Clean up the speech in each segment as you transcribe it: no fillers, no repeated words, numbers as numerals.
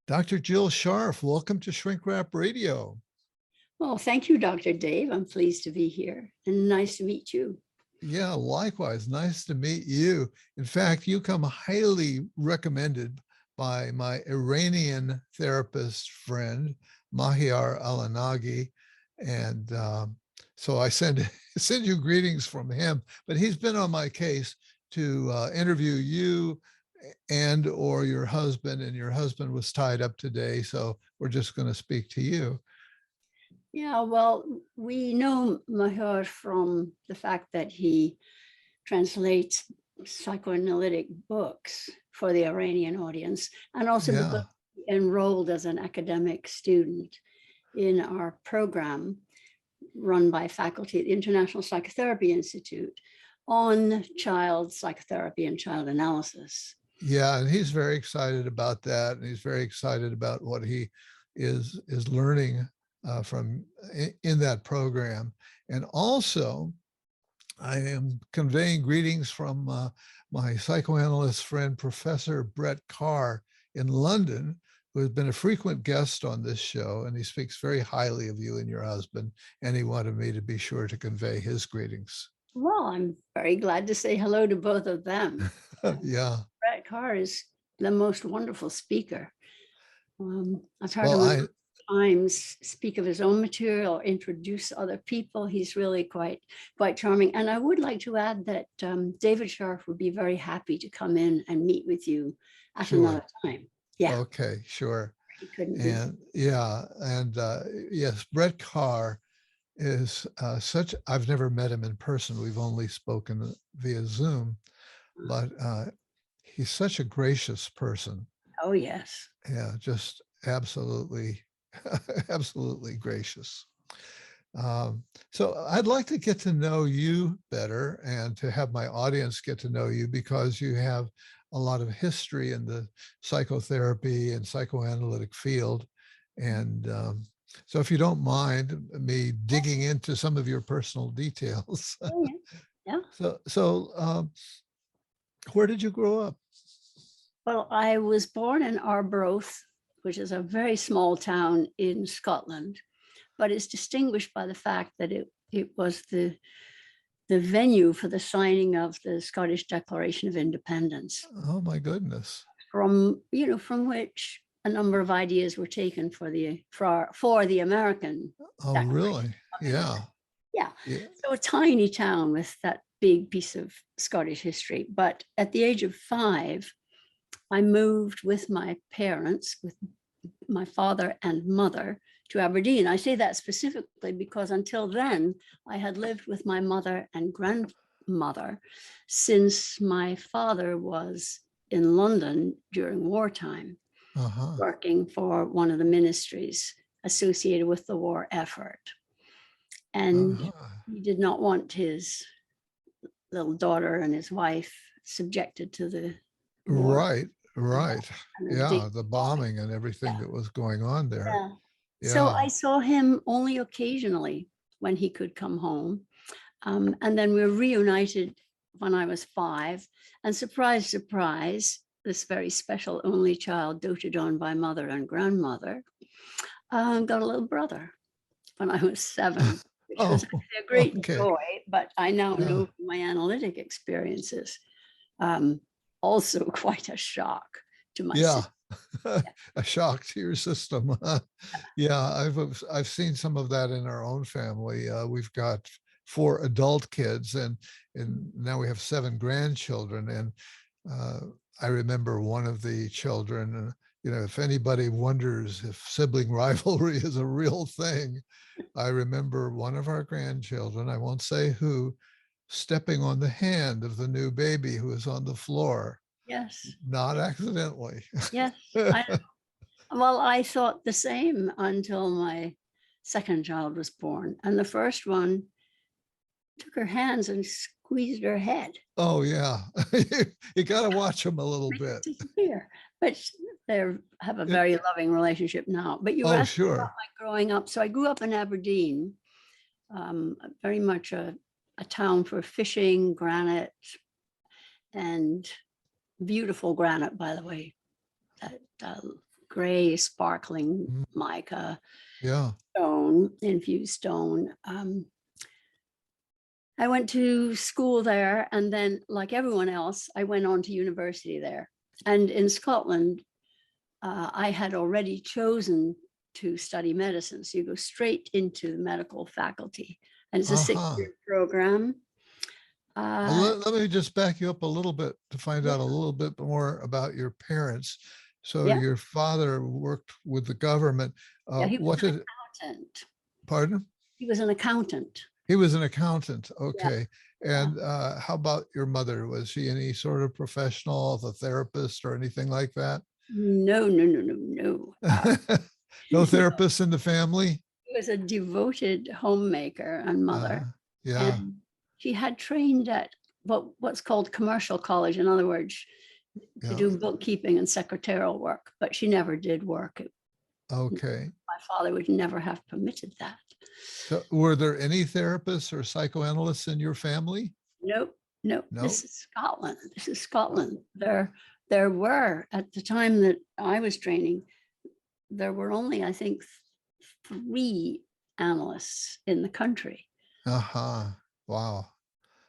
Dr. Jill Scharff, welcome to Shrink Wrap Radio. Well, thank you, Dr. Dave. I'm pleased to be here and nice to meet you. Yeah, likewise. Nice to meet you. In fact, you come highly recommended by my Iranian therapist friend, Mahyar Alanagi. And so I send you greetings from him, but he's been on my case to interview you and or your husband, and your husband was tied up today. So we're just going to speak to you. Yeah, well, we know Mahyar from the fact that he translates psychoanalytic books for the Iranian audience, and also because he enrolled as an academic student in our program run by faculty at the International Psychotherapy Institute on child psychotherapy and child analysis. Yeah, and he's very excited about that, and he's very excited about what he is learning from in that program. And also, I am conveying greetings from my psychoanalyst friend, Professor Brett Carr in London, who has been a frequent guest on this show, and he speaks very highly of you and your husband, and he wanted me to be sure to convey his greetings. Well, I'm very glad to say hello to both of them. Yeah. Brett Carr is the most wonderful speaker. I've heard him times speak of his own material, introduce other people. He's really quite charming. And I would like to add that David Scharff would be very happy to come in and meet with you at another time. Yeah. Okay, sure. He couldn't and yeah, and yes, Brett Carr is I've never met him in person. We've only spoken via Zoom, but he's such a gracious person. Oh, yes. Yeah, just absolutely, absolutely gracious. So I'd like to get to know you better and to have my audience get to know you, because you have a lot of history in the psychotherapy and psychoanalytic field. And so if you don't mind me digging into some of your personal details. Oh, yeah. So where did you grow up? Well, I was born in Arbroath, which is a very small town in Scotland, but it's distinguished by the fact that it was the venue for the signing of the Scottish Declaration of Independence. Oh my goodness! From which a number of ideas were taken for the American. Oh, really? Yeah. Yeah. So a tiny town with that big piece of Scottish history. But at the age of 5, I moved with my parents, with my father and mother, to Aberdeen. I say that specifically because until then, I had lived with my mother and grandmother since my father was in London during wartime, working for one of the ministries associated with the war effort. And he did not want his little daughter and his wife subjected to the war. Right. Yeah, the bombing and everything that was going on there. Yeah. So I saw him only occasionally when he could come home. And then we were reunited when I was 5. And surprise, surprise, this very special only child doted on by mother and grandmother got a little brother when I was 7. Which was a great joy, but I now know from my analytic experiences, also quite a shock to my system. A shock to your system. Yeah, I've seen some of that in our own family. We've got 4 adult kids, and now we have 7 grandchildren. And I remember one of the children. If anybody wonders if sibling rivalry is a real thing, I remember one of our grandchildren, I won't say who, stepping on the hand of the new baby who was on the floor. Yes. Not accidentally. Yes. Well, I thought the same until my second child was born. And the first one took her hands and squeezed her head. Oh, yeah. You got to watch them a little bit. Disappear. But they have a very loving relationship now. But you asked about my growing up. So I grew up in Aberdeen, very much a town for fishing, granite, and beautiful granite, by the way. That gray, sparkling Mm, mica yeah. stone, infused stone. I went to school there, and then, like everyone else, I went on to university there. And in Scotland, I had already chosen to study medicine. So you go straight into the medical faculty, and it's a Uh-huh. 6-year program. Well, let me just back you up a little bit to find Yeah, out a little bit more about your parents. So yeah, your father worked with the government. yeah. He was What an did, accountant. pardon? He was an accountant. He was an accountant. Yeah, Okay. yeah. And how about your mother? Was she any sort of professional, a therapist or anything like that? No, no, no, no, no. No No. therapists in the family? He was a devoted homemaker and mother, Yeah. and she had trained at what's called commercial college. In other words, to Yeah. do bookkeeping and secretarial work, but she never did work. Okay. My father would never have permitted that. So were there any therapists or psychoanalysts in your family? Nope, nope. No. This is Scotland. This is Scotland. There were, at the time that I was training, there were only, I think, 3 analysts in the country. Uh-huh. Wow.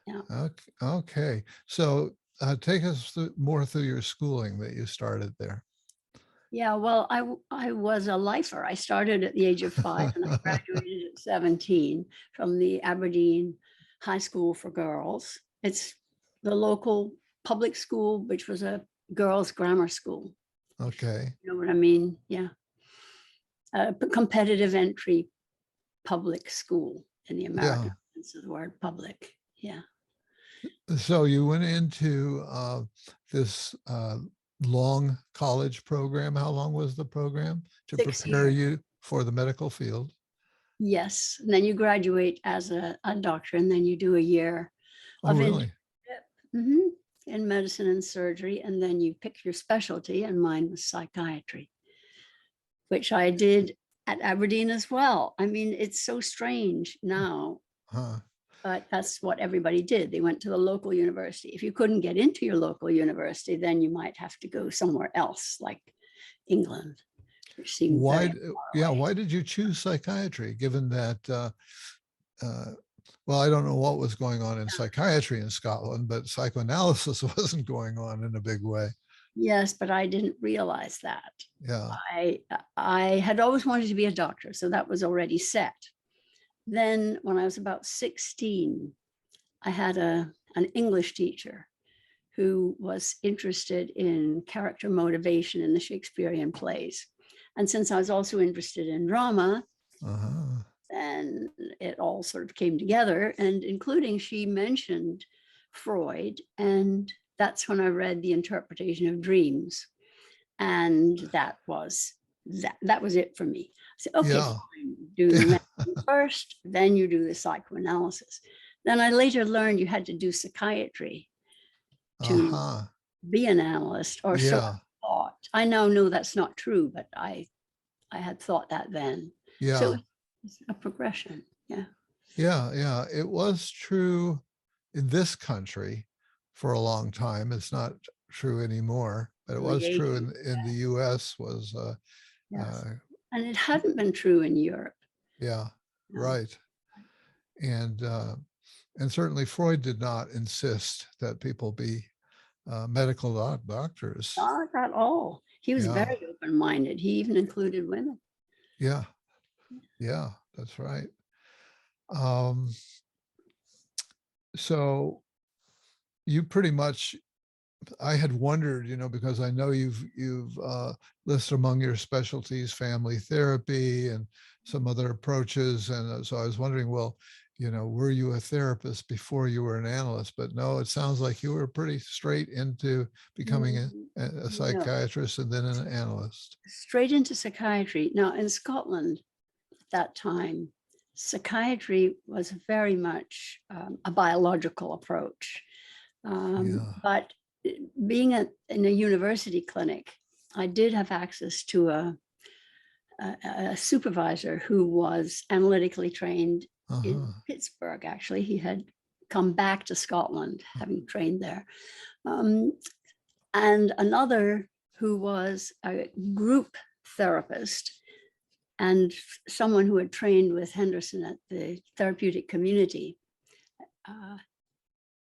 Yeah. Okay. Okay. So take us more through your schooling that you started there. Yeah, well, I was a lifer. I started at the age of 5 and I graduated at 17 from the Aberdeen High School for Girls. It's the local public school, which was a girls' grammar school. Okay. You know what I mean? Yeah. Competitive entry public school in the American Yeah. sense of the word public. Yeah. So you went into this long college program. How long was the program to 6 prepare years. you for the medical field? Yes. And then you graduate as a doctor, and then you do a year Oh, of really? internship in medicine and surgery. And then you pick your specialty, and mine was psychiatry, which I did at Aberdeen as well. I mean, it's so strange now, Huh. but that's what everybody did. They went to the local university. If you couldn't get into your local university, then you might have to go somewhere else, like England, which seemed Why? very far Yeah. away. Why did you choose psychiatry, given that? Well, I don't know what was going on in psychiatry in Scotland, but psychoanalysis wasn't going on in a big way. Yes, but I didn't realize that. Yeah. I had always wanted to be a doctor, so that was already set. Then when I was about 16, I had an English teacher who was interested in character motivation in the Shakespearean plays. And since I was also interested in drama, Uh-huh. then it all sort of came together, and including she mentioned Freud, and that's when I read The Interpretation of Dreams. And that was it for me. I said, okay, Yeah. fine, do the medicine first, then you do the psychoanalysis. Then I later learned you had to do psychiatry to Uh-huh. be an analyst, or so Yeah. I thought. I now know that's not true, but I had thought that then. So Yeah. it's a progression. Yeah. Yeah. Yeah. It was true in this country for a long time. It's not true anymore, but it In the was true 80s. in the US was Yes. And it hadn't been true in Europe. yeah, No. right. And certainly Freud did not insist that people be medical doctors. Not at all. He was Yeah. very open-minded. He even included women. Yeah. Yeah, that's right. Um, so you pretty much, I had wondered, because I know you've listed among your specialties family therapy and some other approaches, and so I was wondering, well, were you a therapist before you were an analyst? But no, it sounds like you were pretty straight into becoming a No, psychiatrist and then an analyst. straight into psychiatry. Now, in Scotland at that time, psychiatry was very much a biological approach. Yeah. But being in a university clinic, I did have access to a supervisor who was analytically trained in Uh-huh. Pittsburgh. Actually, he had come back to Scotland, having trained there. And another who was a group therapist and someone who had trained with Henderson at the therapeutic community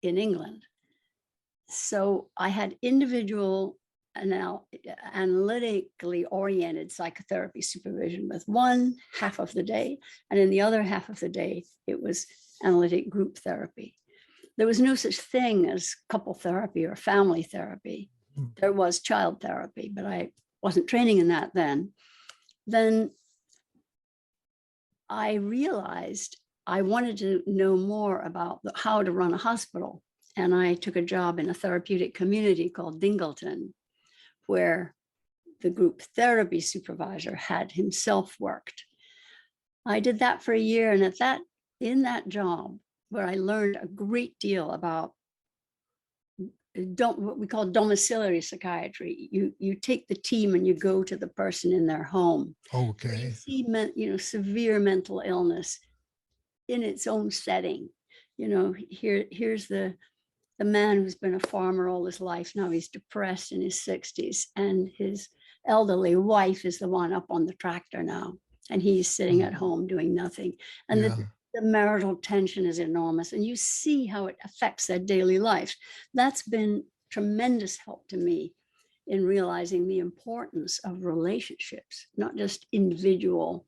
in England. So I had individual analytically oriented psychotherapy supervision with one half of the day, and in the other half of the day, it was analytic group therapy. There was no such thing as couple therapy or family therapy. There was child therapy, but I wasn't training in that then. Then I realized I wanted to know more about how to run a hospital. And I took a job in a therapeutic community called Dingleton, where the group therapy supervisor had himself worked. I did that for a year, and in that job, where I learned a great deal about what we call domiciliary psychiatry. You take the team and you go to the person in their home. Okay. You see, severe mental illness in its own setting. Here's the man who's been a farmer all his life. Now he's depressed in his 60s, and his elderly wife is the one up on the tractor now, and he's sitting at home doing nothing. And the marital tension is enormous, and you see how it affects their daily lives. That's been tremendous help to me in realizing the importance of relationships, not just individual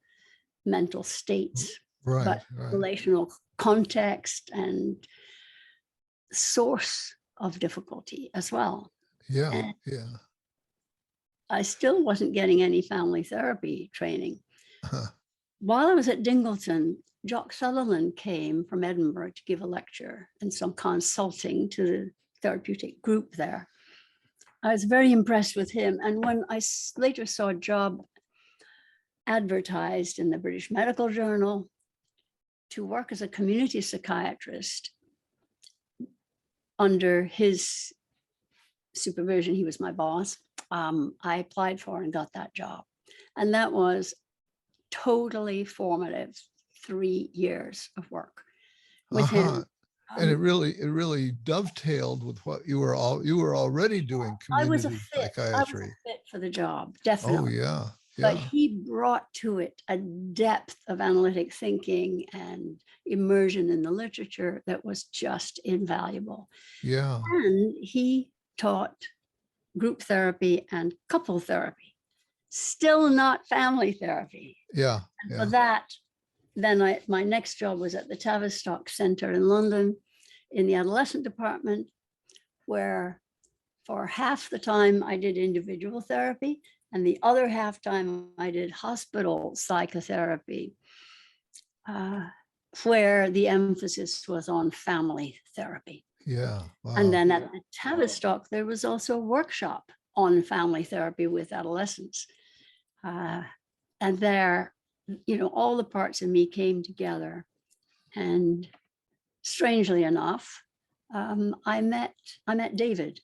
mental states, but relational context and source of difficulty as well. And I still wasn't getting any family therapy training. While I was at Dingleton, Jock Sutherland came from Edinburgh to give a lecture and some consulting to the therapeutic group there. I was very impressed with him. And when I later saw a job advertised in the British Medical Journal to work as a community psychiatrist under his supervision, he was my boss, I applied for and got that job. And that was totally formative 3 years of work with him. And it really dovetailed with what you were already doing, community psychiatry. I was a fit for the job, definitely. Oh yeah. But he brought to it a depth of analytic thinking and immersion in the literature that was just invaluable. Yeah. And he taught group therapy and couple therapy, still not family therapy. Yeah. And for that, then my next job was at the Tavistock Centre in London in the adolescent department, where for half the time I did individual therapy, and the other half time I did hospital psychotherapy, where the emphasis was on family therapy. Yeah. Wow. And then at the Tavistock, there was also a workshop on family therapy with adolescents. And there, all the parts of me came together. And strangely enough, I met David.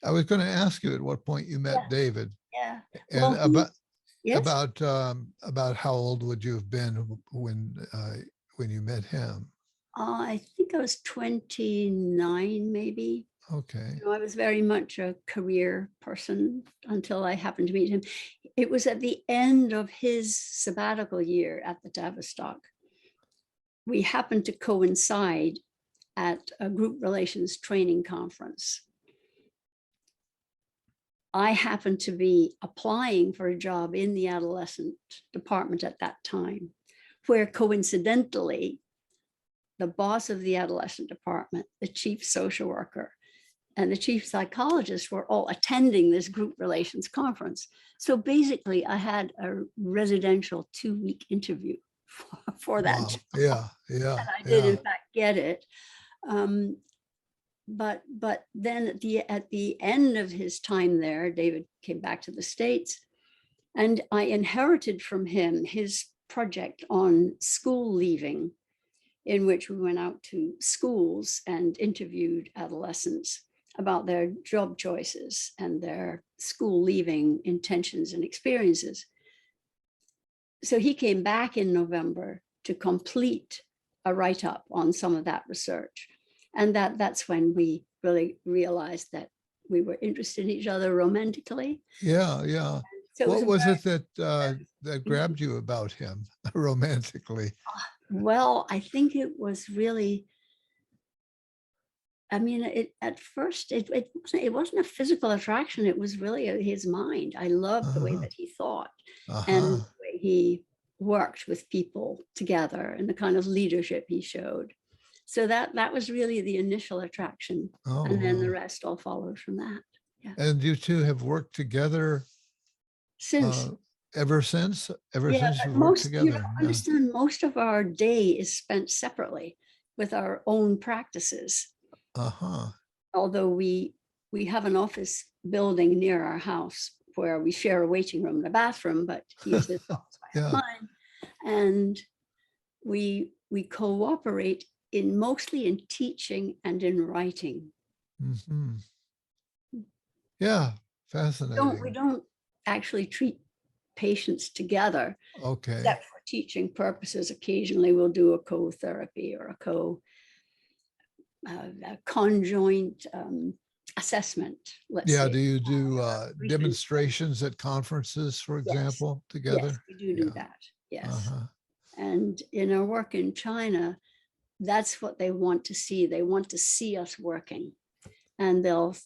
I was going to ask you at what point you met David. Yeah. And well, about how old would you have been when you met him? I think I was 29, maybe. Okay. I was very much a career person until I happened to meet him. It was at the end of his sabbatical year at the Tavistock. We happened to coincide at a group relations training conference. I happened to be applying for a job in the adolescent department at that time, where coincidentally, the boss of the adolescent department, the chief social worker, and the chief psychologist were all attending this group relations conference. So basically, I had a residential 2-week interview for that job. Yeah. And I did, in fact, get it. But then at the end of his time there, David came back to the States, and I inherited from him his project on school leaving, in which we went out to schools and interviewed adolescents about their job choices and their school leaving intentions and experiences. So he came back in November to complete a write-up on some of that research. And that's when we really realized that we were interested in each other romantically. Yeah. So it was What a was very, it that grabbed you about him romantically? well, I think it was really, I mean, at first it wasn't a physical attraction. It was really his mind. I loved the way Uh-huh. that he thought and Uh-huh. the way he worked with people together and the kind of leadership he showed. So that was really the initial attraction, Oh, and then the wow. rest all followed from that. Yeah. And you two have worked together Since uh, ever since? Ever Yeah, since but you've worked most, you don't together? Yeah. understand, most of our day is spent separately with our own practices. Uh-huh. Although we have an office building near our house where we share a waiting room and a bathroom, but he has his office, I have Yeah. mine. And we cooperate in mostly in teaching and in writing. Hmm. Yeah. We Fascinating. don't actually treat patients together, Okay. except for teaching purposes. Occasionally we'll do a co-therapy or a conjoint assessment, let's Yeah. say. Do you do Briefing. demonstrations at conferences, for Yes, example, yes, together? we do Yeah. that. Yes. Uh-huh. And in our work in China, that's what they want to see. They want to see us working. And they'll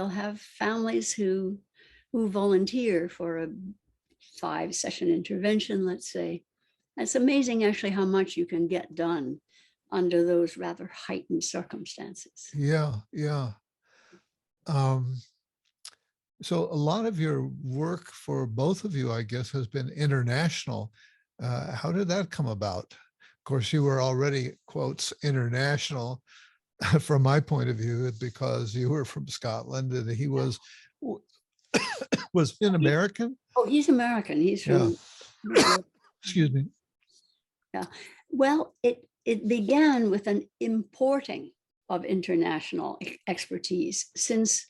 have families who volunteer for a 5-session intervention, let's say. It's amazing actually how much you can get done under those rather heightened circumstances. Yeah. Yeah. Um, so a lot of your work for both of you, I guess, has been international. How did that come about? Of course, you were already, quotes, international from my point of view, because you were from Scotland and he was an American. Oh, he's American. He's Yeah. from New York. Excuse me. Yeah. Well, it began with an importing of international expertise, since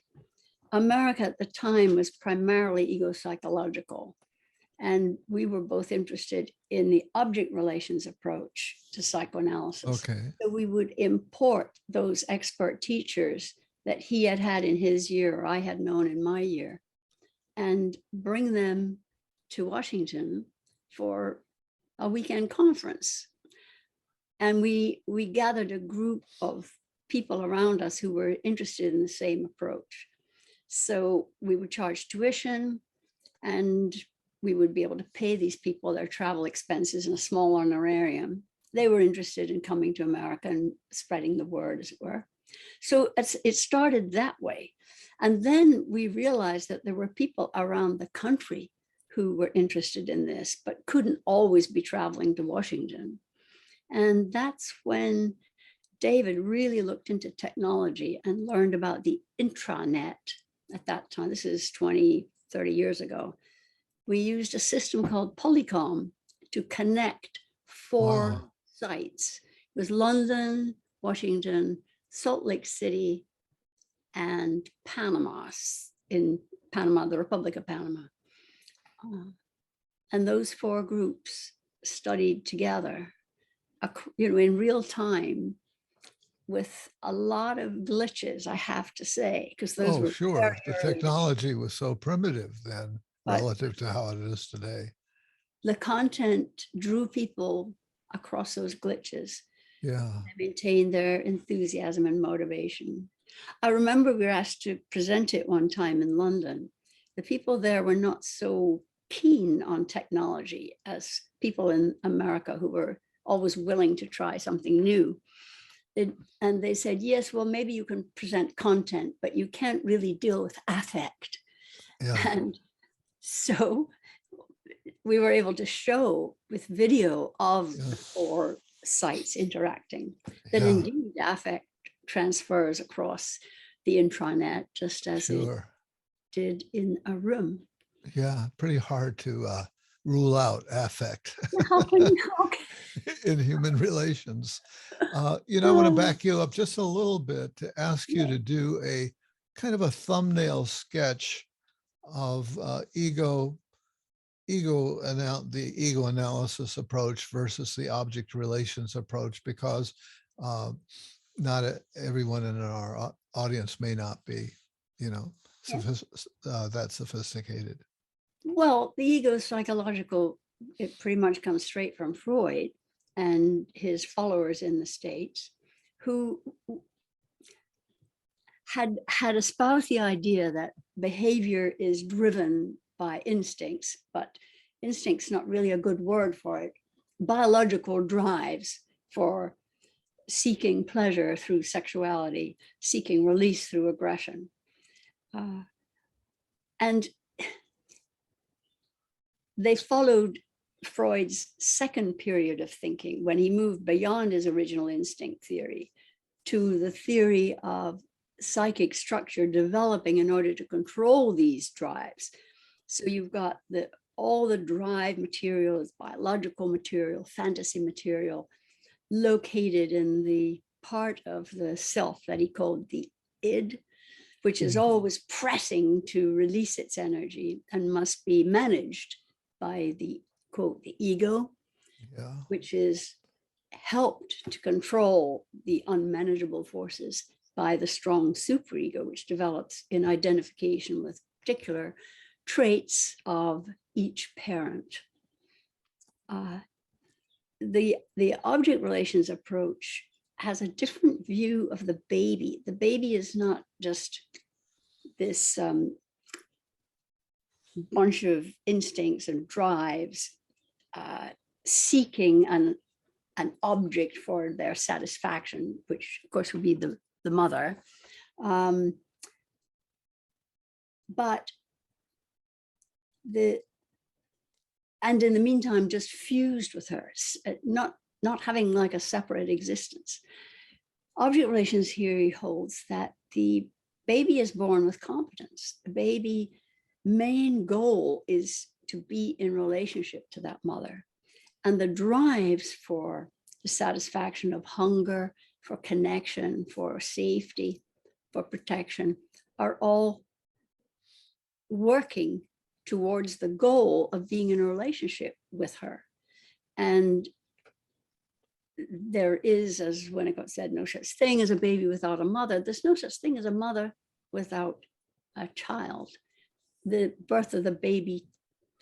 America at the time was primarily ego-psychological. And we were both interested in the object relations approach to psychoanalysis. Okay. So we would import those expert teachers that he had had in his year, or I had known in my year, and bring them to Washington for a weekend conference. And we gathered a group of people around us who were interested in the same approach. So we would charge tuition, and we would be able to pay these people their travel expenses in a small honorarium. They were interested in coming to America and spreading the word, as it were. So it started that way. And then we realized that there were people around the country who were interested in this, but couldn't always be traveling to Washington. And that's when David really looked into technology and learned about the intranet at that time. This is 20, 30 years ago. We used a system called Polycom to connect 4 Wow. sites. It was London, Washington, Salt Lake City, and Panama, in Panama, the Republic of Panama. And those 4 groups studied together, in real time, with a lot of glitches, I have to say, because those Oh, were very sure. The early days. technology was so primitive then But relative to how it is today. the content drew people across those glitches. Yeah. They maintained their enthusiasm and motivation. I remember we were asked to present it one time in London. The people there were not so keen on technology as people in America, who were always willing to try something new. And they said, yes, well, maybe you can present content, but you can't really deal with affect. Yeah. And so we were able to show with video of Yeah. the 4 sites interacting that Yeah. indeed affect transfers across the intranet, just as it Sure. did in a room. Yeah. Pretty hard to rule out affect How can you? Okay. in human relations. I want to back you up just a little bit to ask you to do a kind of a thumbnail sketch of the ego analysis approach versus the object relations approach, because not everyone in our audience may not be, Yeah. that sophisticated. Well, the ego is psychological. It pretty much comes straight from Freud and his followers in the States, who had espoused the idea that behavior is driven by instincts, but instinct's not really a good word for it. Biological drives for seeking pleasure through sexuality, seeking release through aggression. And they followed Freud's second period of thinking when he moved beyond his original instinct theory to the theory of psychic structure developing in order to control these drives. So you've got all the drive materials, biological material, fantasy material, located in the part of the self that he called the id, which is always pressing to release its energy and must be managed by the, quote, the ego, which is helped to control the unmanageable forces by the strong superego, which develops in identification with particular traits of each parent. The object relations approach has a different view of the baby. The baby is not just this bunch of instincts and drives seeking an object for their satisfaction, which of course would be the mother. But and in the meantime, just fused with her, not having like a separate existence. Object relations theory holds that the baby is born with competence. The baby main goal is to be in relationship to that mother. And the drives for the satisfaction of hunger, for connection, for safety, for protection are all working towards the goal of being in a relationship with her. And there is, as Winnicott said, no such thing as a baby without a mother. There's no such thing as a mother without a child. The birth of the baby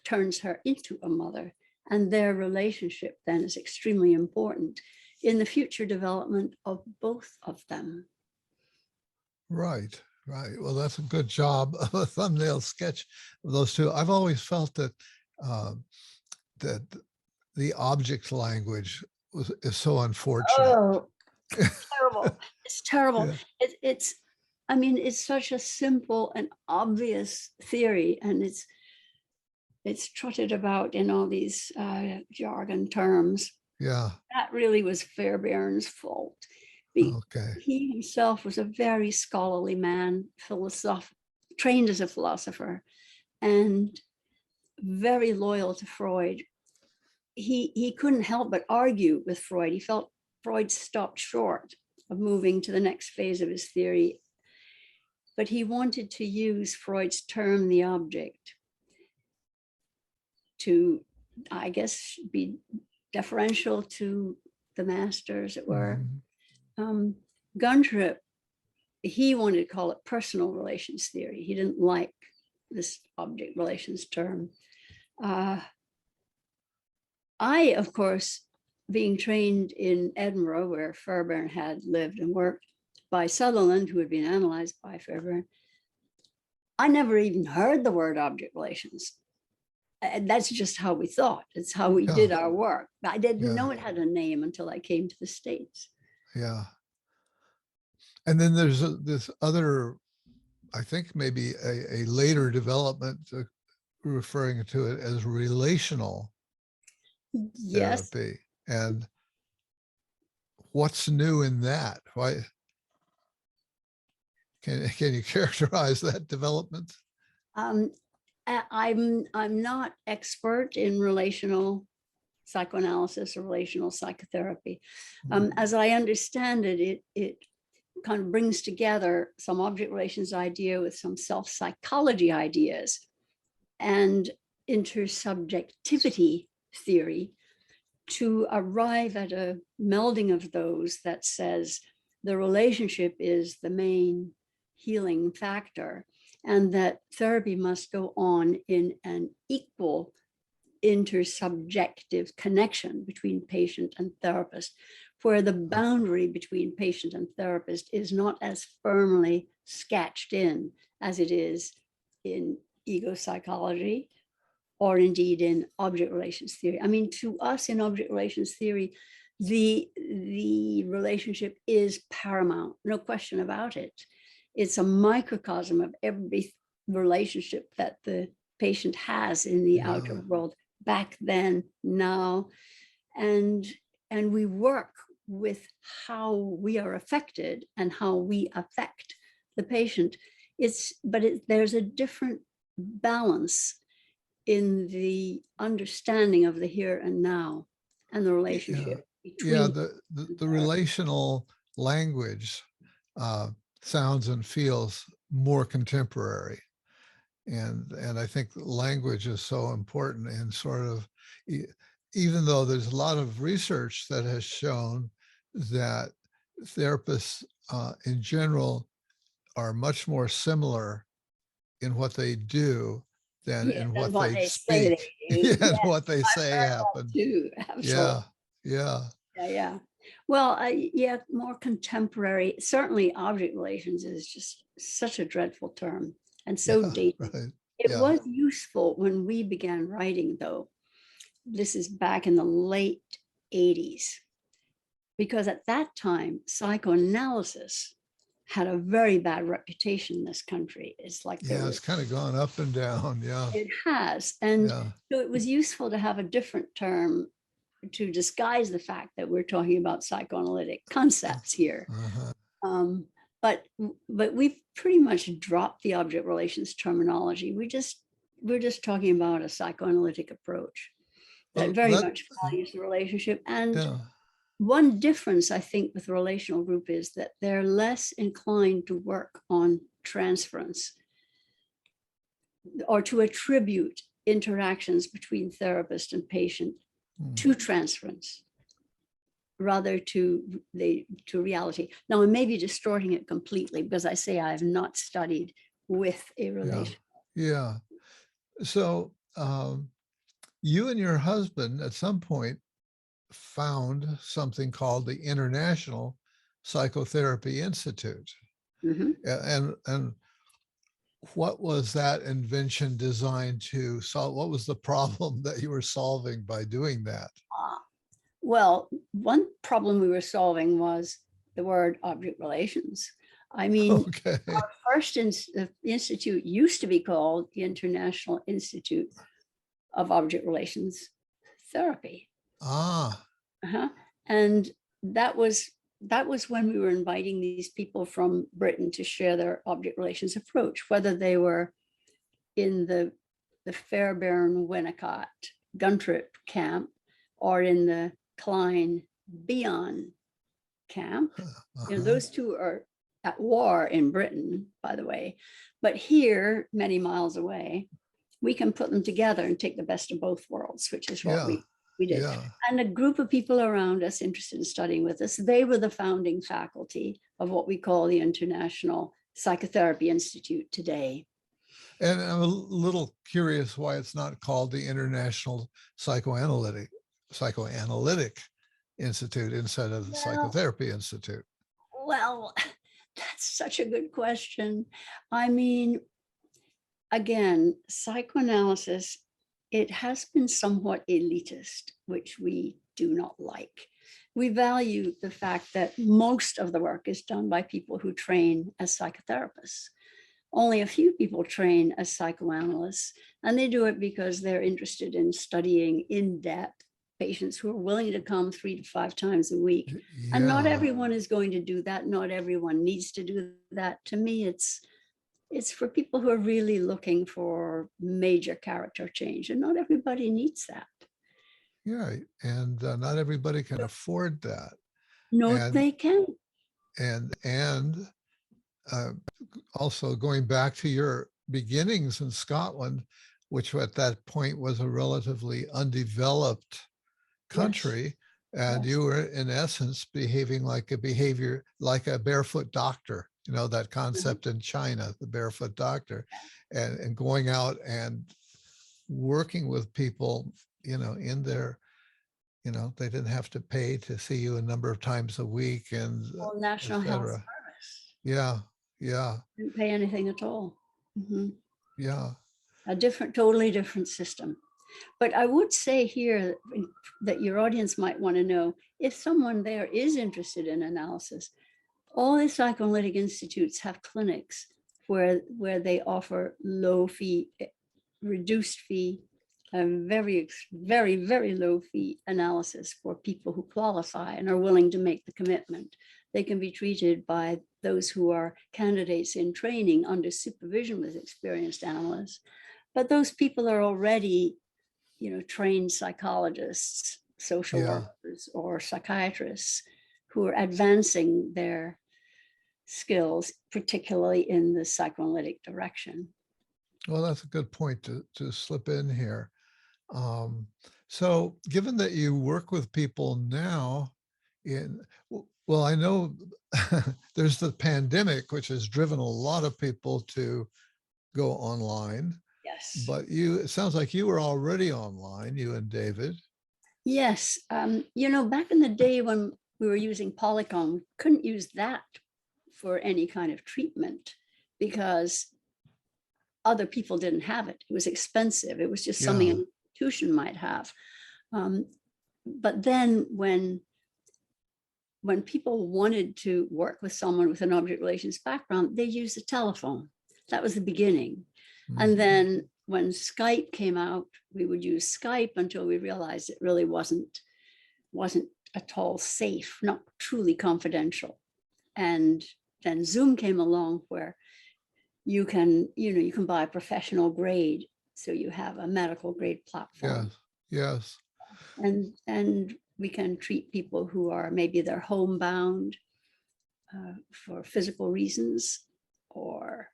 turns her into a mother, and their relationship then is extremely important in the future development of both of them. Right. Well, that's a good job of a thumbnail sketch of those two. I've always felt that that the object language is so unfortunate. Oh, it's terrible. It's terrible. Yeah. I mean, it's such a simple and obvious theory, and it's trotted about in all these jargon terms. Yeah. That really was Fairbairn's fault. Okay. He himself was a very scholarly man, trained as a philosopher, and very loyal to Freud. He couldn't help but argue with Freud. He felt Freud stopped short of moving to the next phase of his theory, but he wanted to use Freud's term, the object, to, I guess, be deferential to the master, as it were. Guntrip, he wanted to call it personal relations theory. He didn't like this object relations term. I, of course, being trained in Edinburgh, where Fairbairn had lived and worked, by Sutherland, who had been analyzed by Fairbairn, I never even heard the word object relations. And that's just how we thought. It's how we did our work. I didn't know it had a name until I came to the States. Yeah. And then there's this other, I think maybe a later development referring to it as relational therapy. And what's new in that? Why? Can you characterize that development? I'm not expert in relational psychoanalysis or relational psychotherapy. As I understand it, it kind of brings together some object relations idea with some self-psychology ideas and intersubjectivity theory to arrive at a melding of those that says the relationship is the main healing factor, and that therapy must go on in an equal intersubjective connection between patient and therapist, where the boundary between patient and therapist is not as firmly sketched in as it is in ego psychology, or indeed in object relations theory. I mean, to us in object relations theory, the relationship is paramount, no question about it. It's a microcosm of every relationship that the patient has in the outer world, back then, now, and we work with how we are affected and how we affect the patient. There's a different balance in the understanding of the here and now and the relationship between the relational language sounds and feels more contemporary. And I think language is so important, and sort of, even though there's a lot of research that has shown that therapists in general are much more similar in what they do than in what they speak. And what they say happen. Too, absolutely. Yeah. Well, more contemporary. Certainly, object relations is just such a dreadful term and so dated. Right. It was useful when we began writing, though. This is back in the late 80s, because at that time, psychoanalysis had a very bad reputation in this country. It's like it's kind of gone up and down. It has. And so it was useful to have a different term to disguise the fact that we're talking about psychoanalytic concepts here. But we've pretty much dropped the object relations terminology. We're just talking about a psychoanalytic approach that very much values the relationship. And one difference, I think, with the relational group is that they're less inclined to work on transference or to attribute interactions between therapist and patient to transference, rather to reality. Now, I may be distorting it completely because I say I have not studied with a relation. Yeah. So you and your husband at some point found something called the International Psychotherapy Institute. And what was that invention designed to solve? What was the problem that you were solving by doing that? Well, one problem we were solving was the word object relations. I mean, our first institute used to be called the International Institute of Object Relations Therapy. And that was when we were inviting these people from Britain to share their object relations approach, whether they were in the Fairbairn Winnicott Guntrip camp or in the Klein Bion camp. Those two are at war in Britain, by the way, but here, many miles away, we can put them together and take the best of both worlds, which is what we did. And a group of people around us interested in studying with us, they were the founding faculty of what we call the International Psychotherapy Institute today. And I'm a little curious why it's not called the International Psychoanalytic Institute instead of the Psychotherapy Institute. Well, that's such a good question. I mean, again, psychoanalysis, it has been somewhat elitist, which we do not like. We value the fact that most of the work is done by people who train as psychotherapists. Only a few people train as psychoanalysts, and they do it because they're interested in studying in depth patients who are willing to come 3 to 5 times a week. And not everyone is going to do that. Not everyone needs to do that. To me, it's for people who are really looking for major character change, and not everybody needs that. Yeah, and not everybody can afford that. No, they can. And also going back to your beginnings in Scotland, which at that point was a relatively undeveloped country, and you were in essence behaving like a barefoot doctor. you know, that concept in China, the barefoot doctor, and going out and working with people, you know, in their, you know, they didn't have to pay to see you a number of times a week and Well, et National Health cetera. Service Yeah, yeah, didn't pay anything at all. yeah. A different, totally different system. But I would say here that your audience might want to know, if someone there is interested in analysis, all the psychoanalytic institutes have clinics where they offer low fee, reduced fee, very, very, very low fee analysis for people who qualify and are willing to make the commitment. They can be treated by those who are candidates in training under supervision with experienced analysts. But those people are already, you know, trained psychologists, social workers, or psychiatrists who are advancing their skills, particularly in the psychoanalytic direction. Well, that's a good point to slip in here. So given that you work with people now well, I know there's the pandemic, which has driven a lot of people to go online. Yes. But it sounds like you were already online, you and David. Yes. You know, back in the day when we were using Polycom, we couldn't use that for any kind of treatment because other people didn't have it. It was expensive. It was just something an institution might have. But then when people wanted to work with someone with an object relations background, they used the telephone. That was the beginning. And then when Skype came out, we would use Skype until we realized it really wasn't at all safe, not truly confidential. And then Zoom came along where you can buy a professional grade. So you have a medical grade platform. Yes. And we can treat people who are maybe they're homebound for physical reasons, or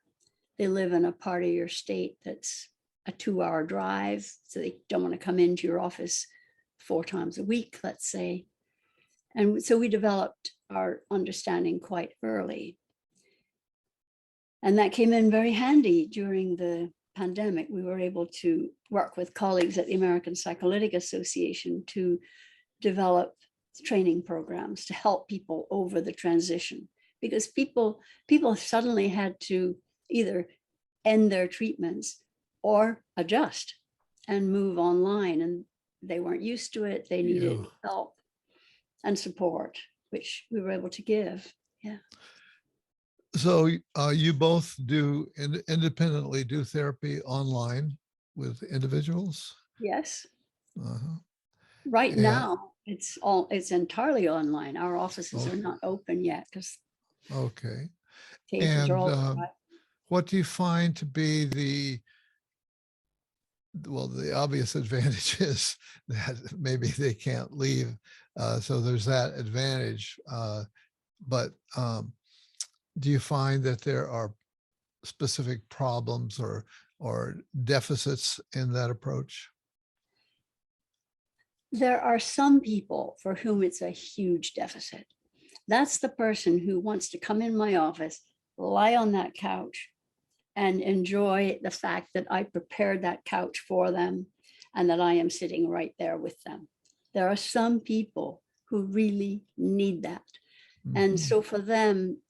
they live in a part of your state that's a 2-hour drive, so they don't want to come into your office 4 times a week, let's say. And so we developed our understanding quite early. And that came in very handy during the pandemic. We were able to work with colleagues at the American Psychoanalytic Association to develop training programs to help people over the transition, because people suddenly had to either end their treatments or adjust and move online, and they weren't used to it. They needed help and support, which we were able to give. Yeah. So you both do independently do therapy online with individuals? Yes. Uh-huh. Right now, it's entirely online. Our offices are not open yet because cases are all what do you find to be the obvious advantage is that maybe they can't leave, so there's that advantage, but do you find that there are specific problems or deficits in that approach? There are some people for whom it's a huge deficit. That's the person who wants to come in my office, lie on that couch, and enjoy the fact that I prepared that couch for them and that I am sitting right there with them. There are some people who really need that. And so for them,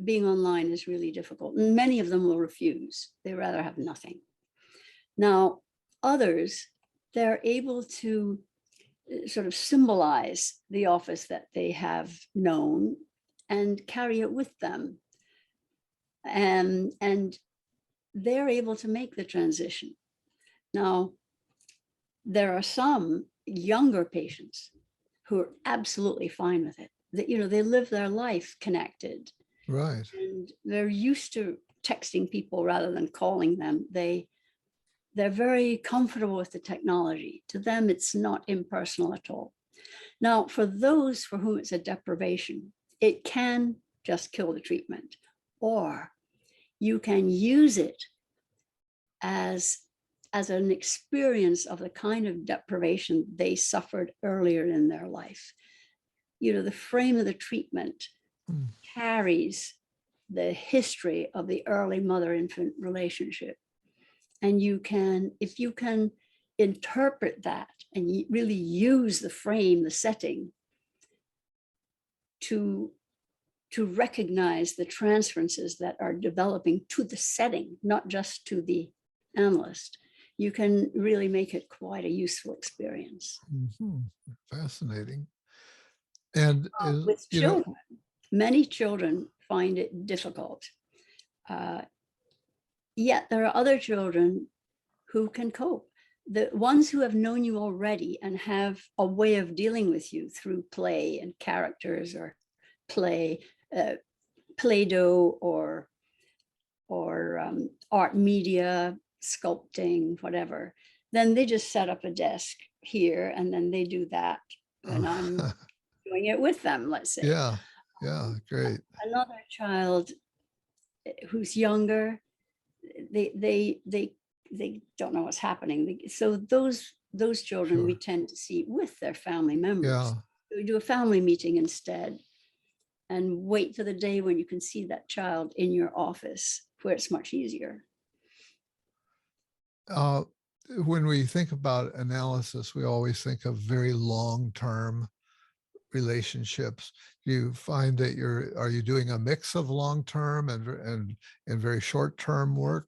being online is really difficult. And many of them will refuse. They rather have nothing. Now, others, they're able to sort of symbolize the office that they have known and carry it with them. And they're able to make the transition. Now, there are some younger patients who are absolutely fine with it. That, they live their life connected. Right. And they're used to texting people rather than calling them. They're very comfortable with the technology. To them, it's not impersonal at all. Now, for those for whom it's a deprivation, it can just kill the treatment, or you can use it as an experience of the kind of deprivation they suffered earlier in their life. The frame of the treatment carries the history of the early mother-infant relationship. And you can, if you can interpret that and really use the frame, the setting, to recognize the transferences that are developing to the setting, not just to the analyst, you can really make it quite a useful experience. Mhm. Fascinating. And With children, many children find it difficult. Yet there are other children who can cope. The ones who have known you already and have a way of dealing with you through play and characters, or Play-Doh, or art media, sculpting, whatever, then they just set up a desk here and then they do that. And I'm doing it with them, let's say. Yeah, great. Another child who's younger, they don't know what's happening. So those children we tend to see with their family members. Yeah. We do a family meeting instead, and wait for the day when you can see that child in your office, where it's much easier. When we think about analysis, we always think of very long-term relationships. Do you find that are you doing a mix of long-term and very short-term work?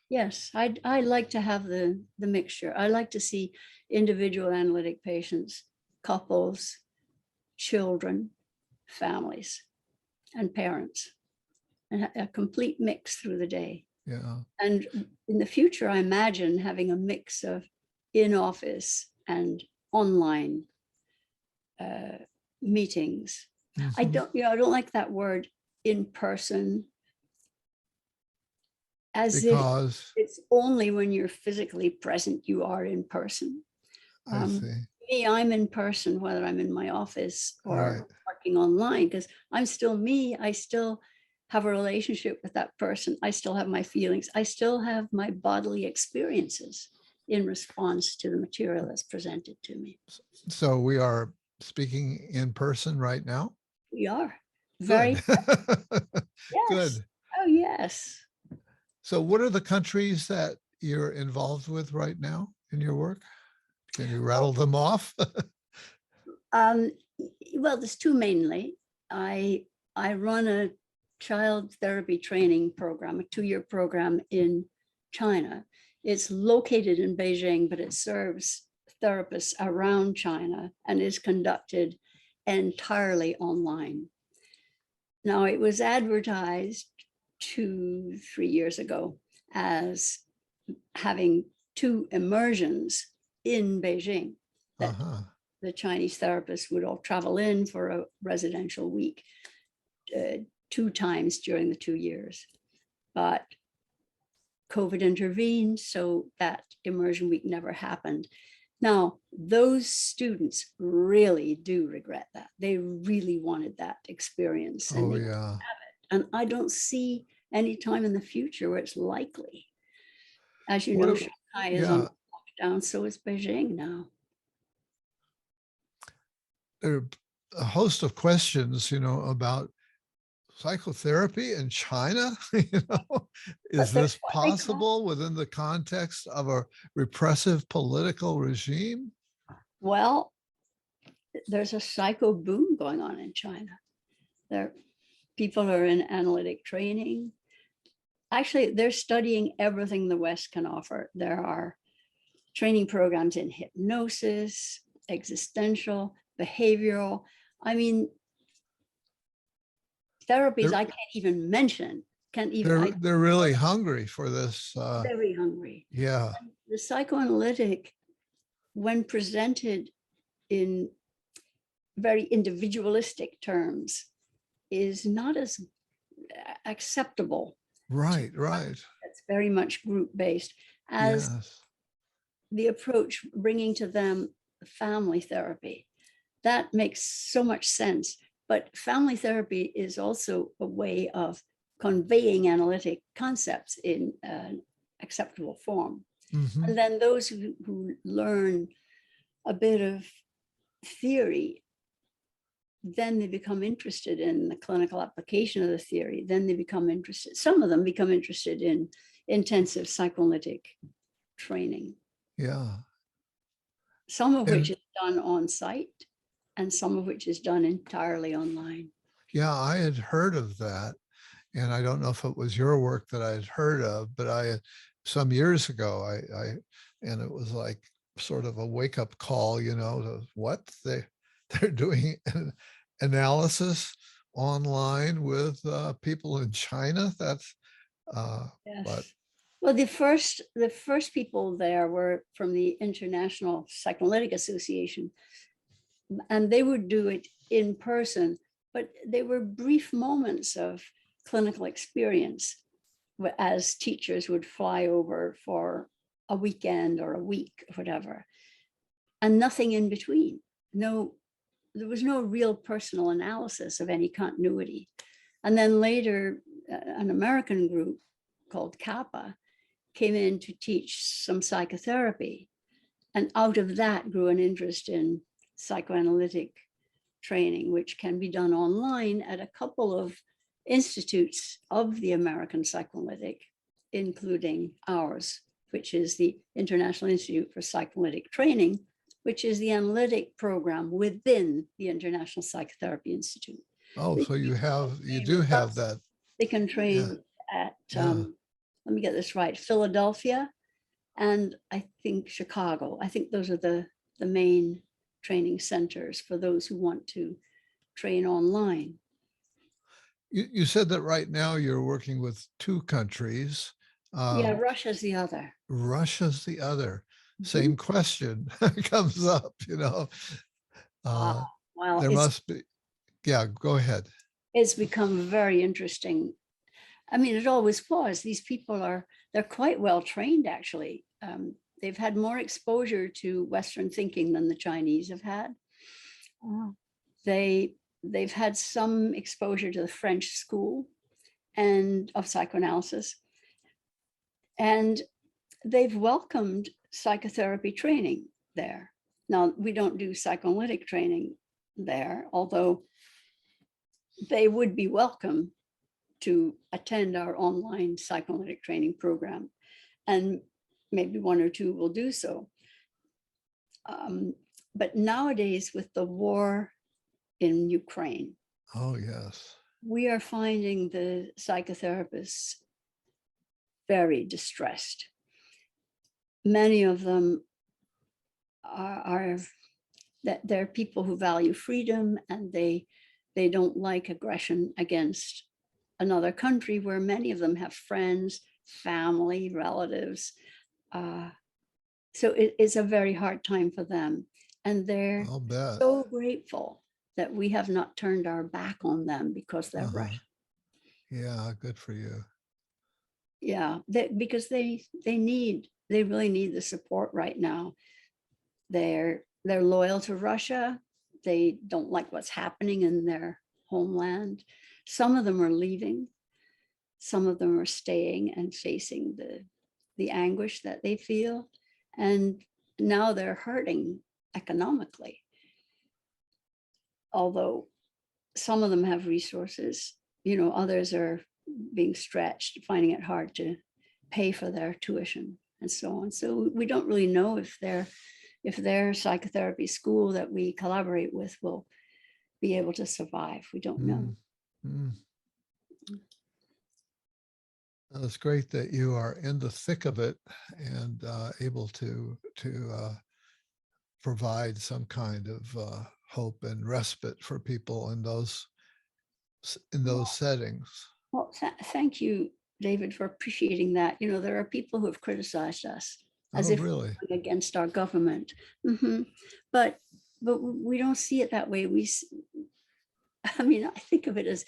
Yes, I like to have the mixture. I like to see individual analytic patients, couples, children, families, and parents, and a complete mix through the day. Yeah. And in the future, I imagine having a mix of in-office and online meetings. Mm-hmm. I don't like that word in person, as because if it's only when you're physically present you are in person. I see. Me, I'm in person, whether I'm in my office or Right. working online, because I'm still me. I still have a relationship with that person. I still have my feelings. I still have my bodily experiences in response to the material that's presented to me. So we are speaking in person right now? We are. Very. Good. Yes. Good. Oh, yes. So what are the countries that you're involved with right now in your work? Can you rattle them off? Well, there's two mainly. I run a child therapy training program, a 2-year program in China. It's located in Beijing, but it serves therapists around China and is conducted entirely online. Now, it was advertised 2-3 years ago as having 2 immersions in Beijing, that the Chinese therapists would all travel in for a residential week 2 times during the 2 years. But COVID intervened, so that immersion week never happened. Now, those students really do regret that. They really wanted that experience. And Oh, yeah. have it. And I don't see any time in the future where it's likely. As you know, Shanghai is on lockdown, so is Beijing now. There are a host of questions, about psychotherapy in China. Is this possible within the context of a repressive political regime? Well, there's a psycho boom going on in China. People are in analytic training. Actually, they're studying everything the West can offer. There are training programs in hypnosis, existential, behavioral. I mean, therapies I can't even mention. They're really hungry for this. Very hungry. Yeah. And the psychoanalytic, when presented in very individualistic terms, is not as acceptable. Right. It's very much group-based, as the approach bringing to them family therapy. That makes so much sense. But family therapy is also a way of conveying analytic concepts in an acceptable form. Mm-hmm. And then those who learn a bit of theory then they become interested in the clinical application of the theory. Then they become interested, some of them become interested in intensive psychoanalytic training. Yeah. Some of which And is done on site and some of which is done entirely online. yeah, I had heard of that. And I don't know if it was your work that I had heard of, but some years ago, and it was like sort of a wake up call, to what they're doing an analysis online with people in China. That's, Yes. but Well, the first people there were from the International Psychoanalytic Association, and they would do it in person, but they were brief moments of clinical experience as teachers would fly over for a weekend or a week or whatever, and nothing in between. There was no real personal analysis of any continuity. And then later, an American group called Kappa came in to teach some psychotherapy. And out of that grew an interest in psychoanalytic training, which can be done online at a couple of institutes of the American Psychoanalytic, including ours, which is the International Institute for Psychoanalytic Training, which is the analytic program within the International Psychotherapy Institute. oh, so you do have that. They can Yeah. train at, Yeah. let me get this right, Philadelphia, and I think Chicago. I think those are the main training centers for those who want to train online. You said that right now you're working with two countries. Yeah, Russia's the other. Russia's the other. Same question comes up, Well, there must be. Yeah, go ahead. It's become very interesting. I mean, it always was. These people they're quite well trained, actually. They've had more exposure to Western thinking than the Chinese have had. They've had some exposure to the French school and of psychoanalysis. And they've welcomed psychotherapy training there. Now, we don't do psychoanalytic training there, although they would be welcome to attend our online psychoanalytic training program, and maybe one or two will do so. But nowadays, with the war in Ukraine, Oh, yes. we are finding the psychotherapists very distressed. Many of them are that they're people who value freedom, and they don't like aggression against another country, where many of them have friends, family, relatives. So it's a very hard time for them. And they're I'll bet. so grateful that we have not turned our back on them because they're Russian. Yeah, good for you. Yeah, because they really need the support right now. They're loyal to Russia. They don't like what's happening in their homeland. Some of them are leaving. Some of them are staying and facing the anguish that they feel. And now they're hurting economically. Although some of them have resources, others are being stretched, finding it hard to pay for their tuition and so on. So we don't really know if their psychotherapy school that we collaborate with will be able to survive. We don't know. It's great that you are in the thick of it and able to provide some kind of hope and respite for people in those settings. Well, thank you, David, for appreciating that. There are people who have criticized us as if really? we're against our government. But we don't see it that way. I think of it as,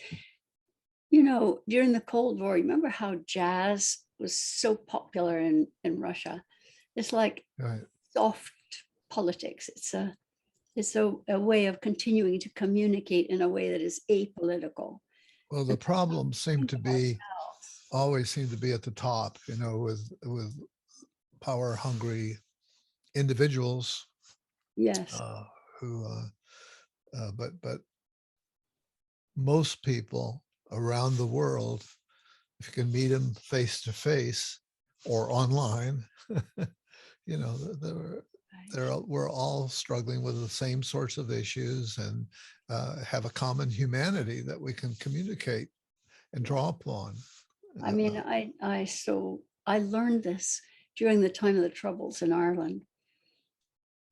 during the Cold War, remember how jazz was so popular in Russia? It's like soft politics. It's a way of continuing to communicate in a way that is apolitical. Well, the problems always seem to be at the top, with power hungry individuals. Yes. But most people around the world, if you can meet them face to face or online, you know, we're all struggling with the same sorts of issues and have a common humanity that we can communicate and draw upon. I mean, I learned this during the time of the Troubles in Ireland.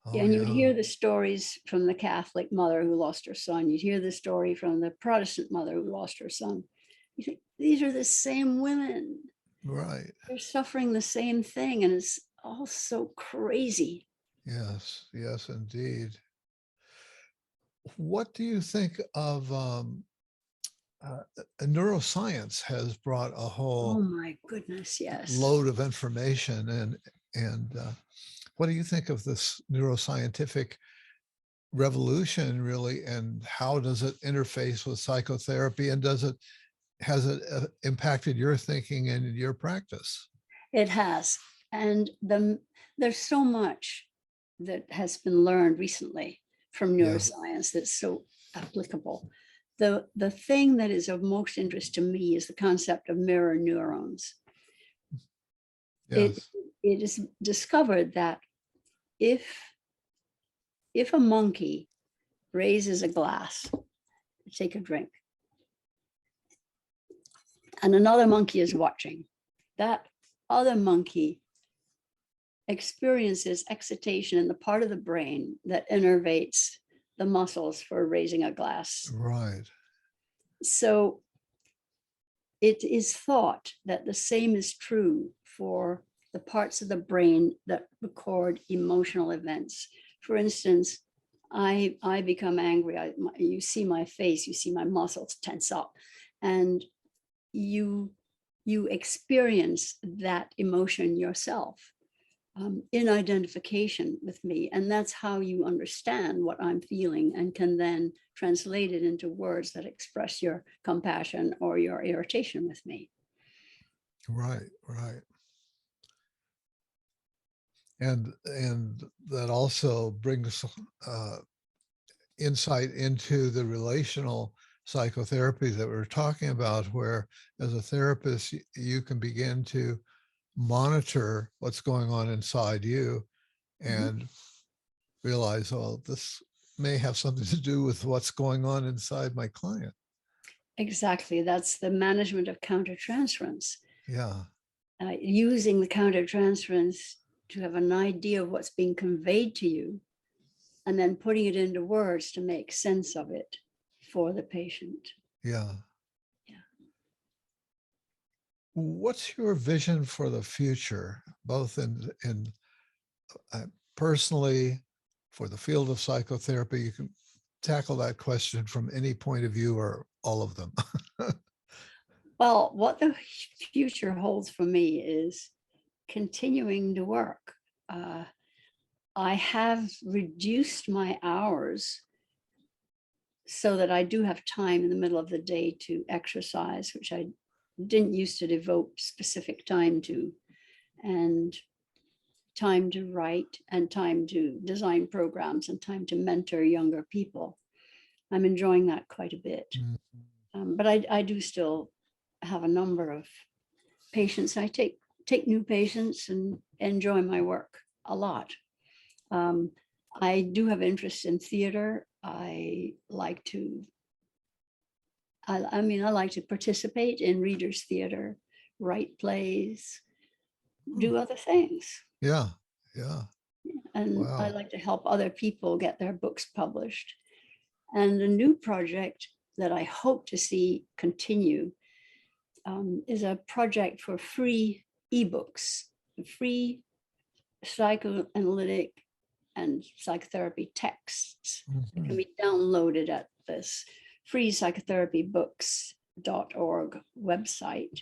Oh, And you'd yeah. hear the stories from the Catholic mother who lost her son. You'd hear the story from the Protestant mother who lost her son. You think these are the same women. Right. They're suffering the same thing, and it's all so crazy. Yes, yes, indeed. What do you think of neuroscience has brought a Oh whole my goodness, yes. load of information, and what do you think of this neuroscientific revolution really, and how does it interface with psychotherapy, and has it impacted your thinking and your practice? It has. And there's so much that has been learned recently from Yeah. neuroscience that's so applicable. The thing that is of most interest to me is the concept of mirror neurons. Yes. It is discovered that if a monkey raises a glass to take a drink, and another monkey is watching, that other monkey experiences excitation in the part of the brain that innervates the muscles for raising a glass. Right. So it is thought that the same is true for the parts of the brain that record emotional events. For instance, I become angry. You see my face, you see my muscles tense up, and you experience that emotion yourself in identification with me. And that's how you understand what I'm feeling and can then translate it into words that express your compassion or your irritation with me. Right. Right. And that also brings insight into the relational psychotherapy that we're talking about, where as a therapist, you can begin to monitor what's going on inside you and realize, oh, this may have something to do with what's going on inside my client. Exactly. That's the management of countertransference. Yeah. Using the countertransference to have an idea of what's being conveyed to you, and then putting it into words to make sense of it for the patient. Yeah. Yeah. What's your vision for the future, both in personally, for the field of psychotherapy? You can tackle that question from any point of view or all of them. Well, what the future holds for me is continuing to work. I have reduced my hours so that I do have time in the middle of the day to exercise, which I didn't used to devote specific time to, and time to write, and time to design programs, and time to mentor younger people. I'm enjoying that quite a bit. But I do still have a number of patients. I take new patients and enjoy my work a lot. I do have interest in theater. I like to participate in readers' theater, write plays, do other things. Yeah. Yeah. And I Wow. like to help other people get their books published. And a new project that I hope to see continue is a project for free ebooks, free psychoanalytic and psychotherapy texts that can be downloaded at this free psychotherapiebooks.org website,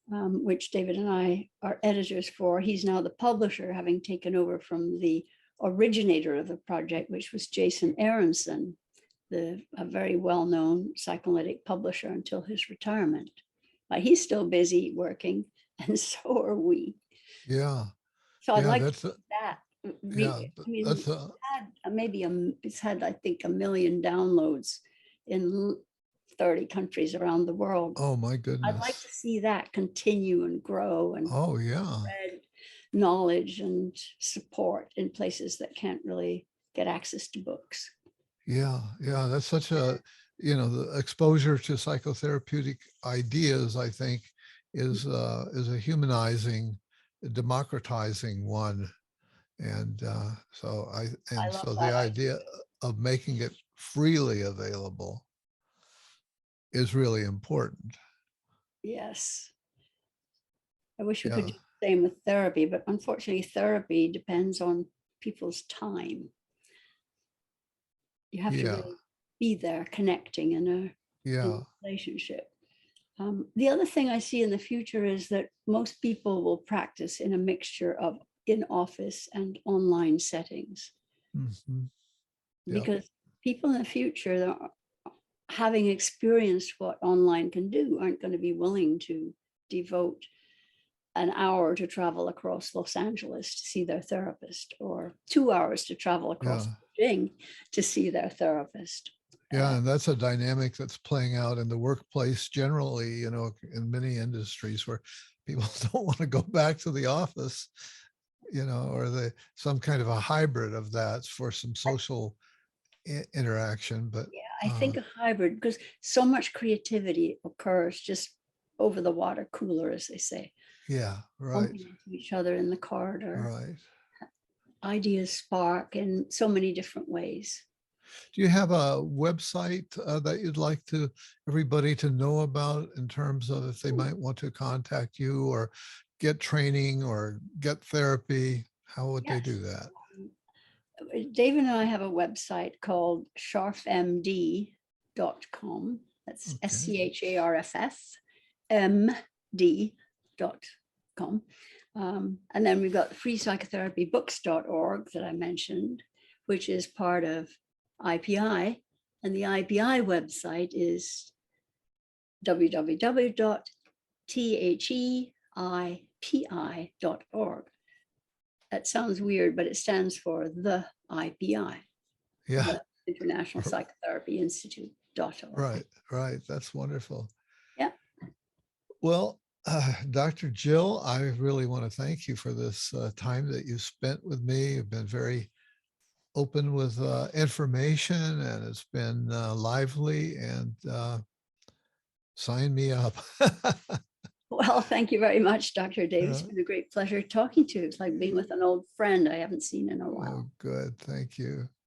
which David and I are editors for. He's now the publisher, having taken over from the originator of the project, which was Jason Aronson, a very well-known psychoanalytic publisher until his retirement. But he's still busy working, and so are we. Yeah. So I'd Yeah. like That's to see that. yeah. I mean, That's it's had I think 1 million downloads in 30 countries around the world. Oh my I'd like goodness. to see that continue and grow and Oh yeah. spread knowledge and support in places that can't really get access to books. Yeah. Yeah. That's such a, the exposure to psychotherapeutic ideas, I think, is a humanizing, democratizing one. And I love so the that idea idea. of making it freely available is really important. Yes. I wish we could Yeah. do the same with therapy, but unfortunately, therapy depends on people's time. You have to Yeah. really be there connecting in Yeah. a relationship. The other thing I see in the future is that most people will practice in a mixture of in-office and online settings, Hmm. Yep. because people in the future that are having experienced what online can do aren't going to be willing to devote an hour to travel across Los Angeles to see their therapist, or 2 hours to travel Yeah. across Beijing to see their therapist. Yeah. And that's a dynamic that's playing out in the workplace generally, in many industries where people don't want to go back to the office, or some kind of a hybrid of that for some social interaction. But Yeah, I think a hybrid, because so much creativity occurs just over the water cooler, as they say, yeah, right, bumping into each other in the corridor. right. Ideas spark in so many different ways. Do you have a website that you'd like everybody to know about in terms of if they might want to contact you or get training or get therapy? How would they Yes. do that? David and I have a website called scharffmd.com. That's Okay. SCHARFFMD.com. And then we've got freepsychotherapiebooks.org that I mentioned, which is part of IPI. And the IPI website is www.theipi.org. That sounds weird, but it stands for the IPI, Yeah. the International Psychotherapy Institute.org. Right, right. That's wonderful. Yeah. Well, Dr. Jill, I really want to thank you for this time that you spent with me. You've been very open with information, and it's been lively, and sign me up. Well, thank you very much, Dr. Davis. It's Yeah. been a great pleasure talking to you. It's like being with an old friend I haven't seen in a while. Oh, good. Thank you.